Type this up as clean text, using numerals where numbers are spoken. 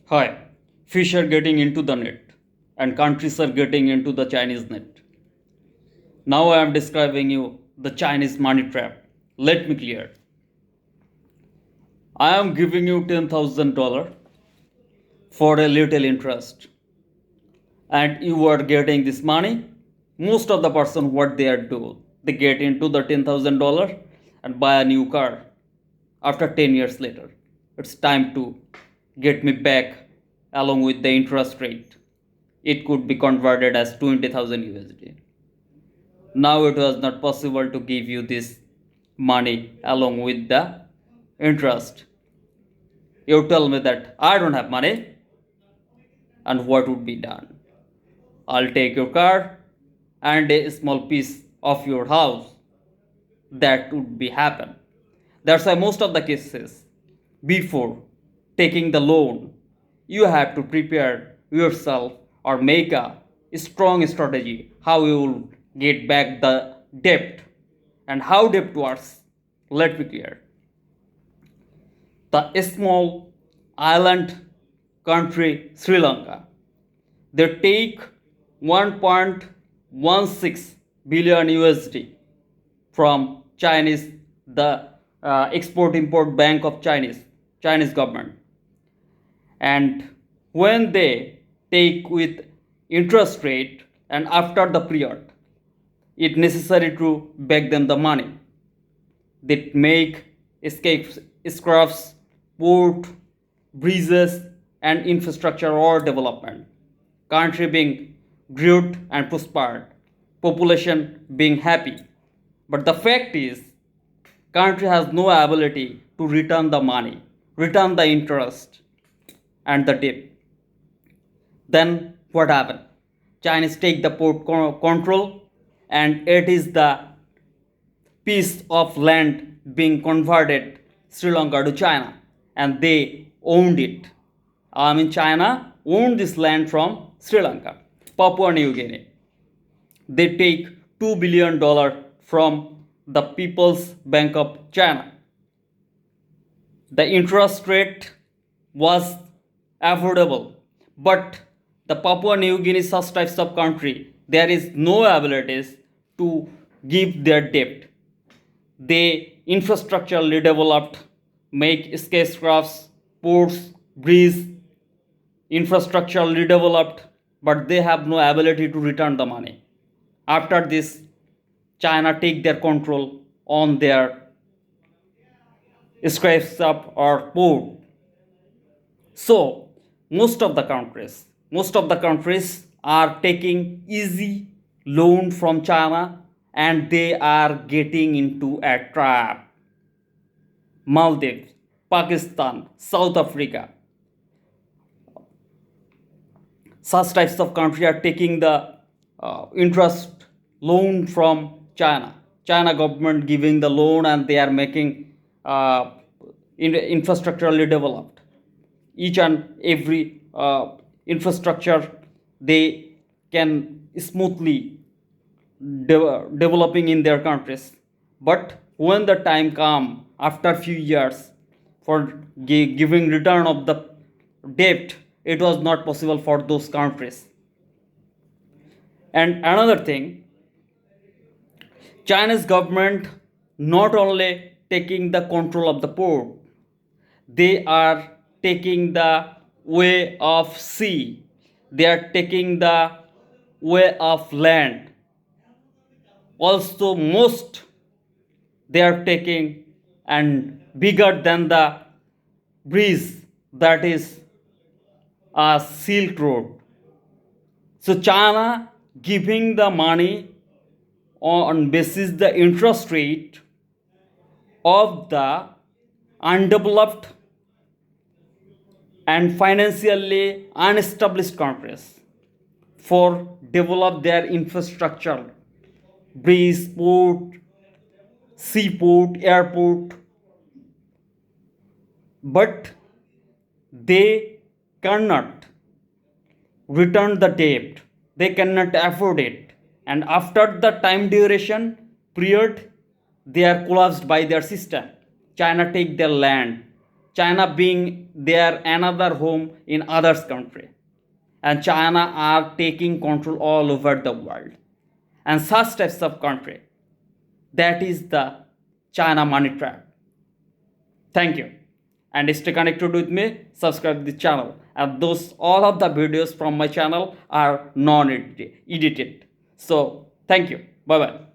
Hi, fish are getting into the net and countries are getting into the Chinese net. Now I am describing you the Chinese money trap. Let me clear. I am giving you $10,000 for a little interest and you are getting this money. Most of the person what they are do, they get into the $10,000 and buy a new car after 10 years later. It's time to get me back along with the interest rate. It could be converted as 20,000 USD. Now it was not possible to give you this money along with the interest. You tell me that I don't have money, and what would be done? I'll take your car and a small piece of your house. That would be happen. That's why most of the cases, before taking the loan, you have to prepare yourself or make a strong strategy how you will get back the debt and how debt works. Let me clear. The small island country Sri Lanka, they take 1.16 billion USD from Chinese, the Export Import Bank of Chinese government. And when they take with interest rate and after the period, it necessary to beg them the money. They make escapes, scraps, port, bridges, and infrastructure or development. Country being grew and prospered, population being happy. But the fact is, country has no ability to return the money, return the interest and the debt. Then what happened? Chinese take the port control, and it is the piece of land being converted Sri Lanka to China, and they owned it. China owned this land from Sri Lanka, Papua New Guinea. They take $2 billion from the People's Bank of China. The interest rate was affordable, but the Papua New Guinea such types of country, there is no abilities to give their debt. They infrastructurally developed, make skyscrapers, ports, bridges, infrastructurally developed, but they have no ability to return the money. After this, China take their control on their skyscraper or port. So most of the countries are taking easy loan from China and they are getting into a trap. Maldives, Pakistan, South Africa, such types of country are taking the interest loan from China. China government giving the loan and they are making uh, infrastructurally developed. Each and every infrastructure they can smoothly developing in their countries. But when the time come after few years for giving return of the debt, it was not possible for those countries. And another thing, Chinese government not only taking the control of the port, they are taking the way of sea, they are taking the way of land. Also most they are taking and bigger than the bridge, that is a Silk Road. So China giving the money on basis the interest rate of the undeveloped and financially unestablished countries for develop their infrastructure, bridge, port, seaport, airport, but they cannot return the debt, they cannot afford it, and after the time duration period they are collapsed by their system. China take their land, China being their another home in others country, and China are taking control all over the world. And such types of country, that is the China money trap. Thank you, and stay connected with me. Subscribe the channel, and those all of the videos from my channel are non-edited. So thank you. Bye bye.